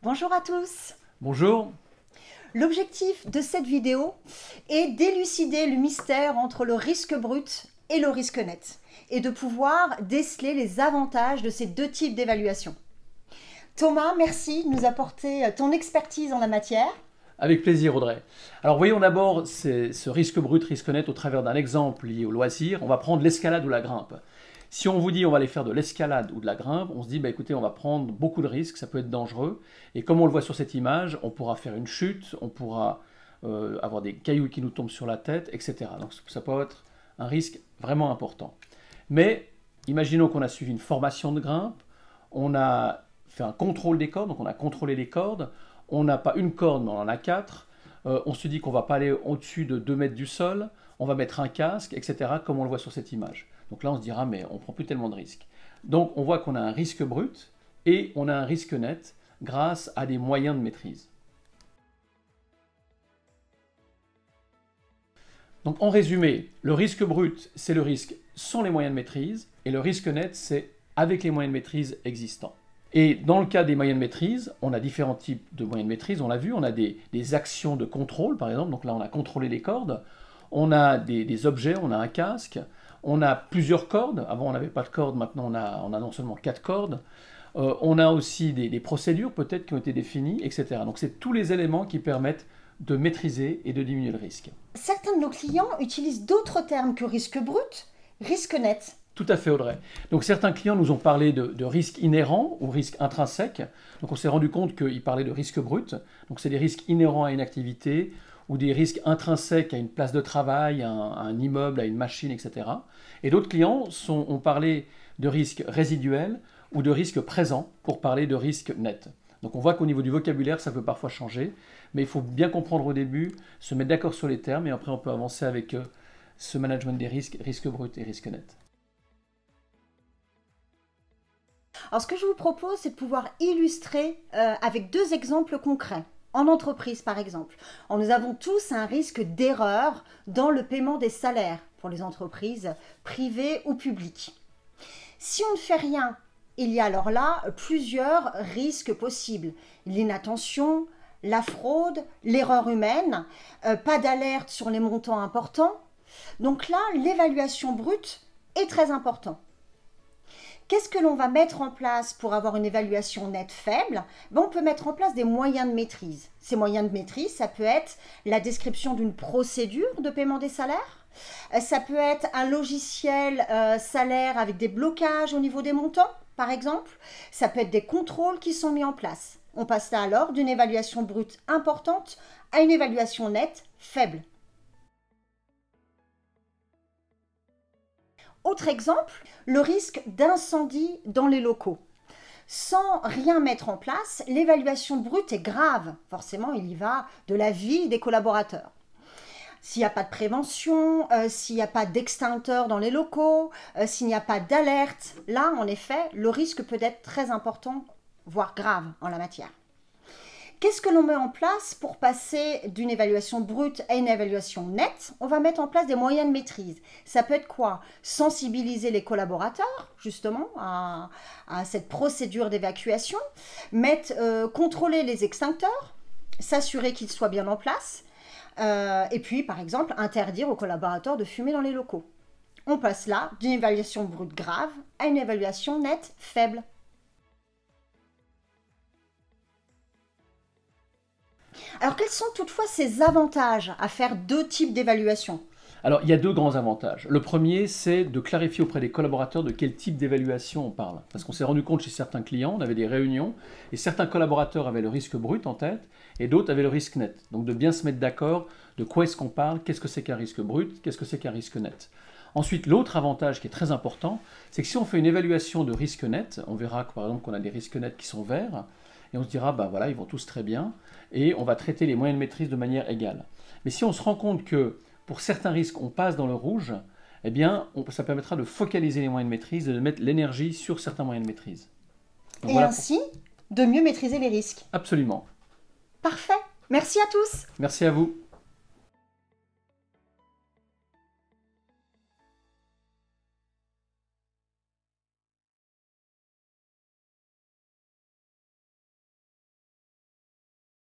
Bonjour à tous. Bonjour. L'objectif de cette vidéo est d'élucider le mystère entre le risque brut et le risque net et de pouvoir déceler les avantages de ces deux types d'évaluation. Thomas, merci de nous apporter ton expertise en la matière. Avec plaisir, Audrey. Alors voyons d'abord ce risque brut, risque net au travers d'un exemple lié au loisir. On va prendre l'escalade ou la grimpe. Si on vous dit on va aller faire de l'escalade ou de la grimpe, on se dit écoutez, on va prendre beaucoup de risques, ça peut être dangereux. Et comme on le voit sur cette image, on pourra faire une chute, on pourra avoir des cailloux qui nous tombent sur la tête, etc. Donc ça peut être un risque vraiment important. Mais imaginons qu'on a suivi une formation de grimpe, on a fait un contrôle des cordes, donc on a contrôlé les cordes, on n'a pas une corde, mais on en a 4. On se dit qu'on ne va pas aller au-dessus de 2 mètres du sol, on va mettre un casque, etc., comme on le voit sur cette image. Donc là, on se dira, mais on ne prend plus tellement de risques. Donc on voit qu'on a un risque brut et on a un risque net grâce à des moyens de maîtrise. Donc en résumé, le risque brut, c'est le risque sans les moyens de maîtrise et le risque net, c'est avec les moyens de maîtrise existants. Et dans le cas des moyens de maîtrise, on a différents types de moyens de maîtrise, on l'a vu, on a des actions de contrôle, par exemple, donc là on a contrôlé les cordes, on a des objets, on a un casque, on a plusieurs cordes, avant on n'avait pas de cordes, maintenant on a non seulement 4 cordes, on a aussi des procédures peut-être qui ont été définies, etc. Donc c'est tous les éléments qui permettent de maîtriser et de diminuer le risque. Certains de nos clients utilisent d'autres termes que risque brut, risque net. Tout à fait, Audrey. Donc certains clients nous ont parlé de risque inhérent ou risque intrinsèque. Donc on s'est rendu compte qu'ils parlaient de risque brut. Donc c'est des risques inhérents à une activité ou des risques intrinsèques à une place de travail, à un immeuble, à une machine, etc. Et d'autres clients ont parlé de risques résiduels ou de risques présents pour parler de risque net. Donc on voit qu'au niveau du vocabulaire, ça peut parfois changer, mais il faut bien comprendre au début, se mettre d'accord sur les termes et après on peut avancer avec ce management des risques, risque brut et risque net. Alors ce que je vous propose, c'est de pouvoir illustrer avec deux exemples concrets. En entreprise, par exemple, nous avons tous un risque d'erreur dans le paiement des salaires pour les entreprises privées ou publiques. Si on ne fait rien, il y a alors là plusieurs risques possibles. L'inattention, la fraude, l'erreur humaine, pas d'alerte sur les montants importants. Donc là, l'évaluation brute est très importante. Qu'est-ce que l'on va mettre en place pour avoir une évaluation nette faible? On peut mettre en place des moyens de maîtrise. Ces moyens de maîtrise, ça peut être la description d'une procédure de paiement des salaires. Ça peut être un logiciel salaire avec des blocages au niveau des montants, par exemple. Ça peut être des contrôles qui sont mis en place. On passe là alors d'une évaluation brute importante à une évaluation nette faible. Autre exemple, le risque d'incendie dans les locaux. Sans rien mettre en place, l'évaluation brute est grave. Forcément, il y va de la vie des collaborateurs. S'il n'y a pas de prévention, s'il n'y a pas d'extincteur dans les locaux, s'il n'y a pas d'alerte, là, en effet, le risque peut être très important, voire grave en la matière. Qu'est-ce que l'on met en place pour passer d'une évaluation brute à une évaluation nette? On va mettre en place des moyens de maîtrise. Ça peut être quoi? Sensibiliser les collaborateurs, justement, à cette procédure d'évacuation. Contrôler les extincteurs, s'assurer qu'ils soient bien en place. Et puis, par exemple, interdire aux collaborateurs de fumer dans les locaux. On passe là d'une évaluation brute grave à une évaluation nette faible. Alors, quels sont toutefois ces avantages à faire deux types d'évaluation? Alors, il y a deux grands avantages. Le premier, c'est de clarifier auprès des collaborateurs de quel type d'évaluation on parle. Parce qu'on s'est rendu compte chez certains clients, on avait des réunions, et certains collaborateurs avaient le risque brut en tête, et d'autres avaient le risque net. Donc de bien se mettre d'accord de quoi est-ce qu'on parle, qu'est-ce que c'est qu'un risque brut, qu'est-ce que c'est qu'un risque net. Ensuite, l'autre avantage qui est très important, c'est que si on fait une évaluation de risque net, on verra par exemple qu'on a des risques nets qui sont verts, et on se dira, voilà, ils vont tous très bien, et on va traiter les moyens de maîtrise de manière égale. Mais si on se rend compte que pour certains risques, on passe dans le rouge, eh bien, ça permettra de focaliser les moyens de maîtrise, de mettre l'énergie sur certains moyens de maîtrise. Donc, et voilà ainsi, de mieux maîtriser les risques. Absolument. Parfait. Merci à tous. Merci à vous.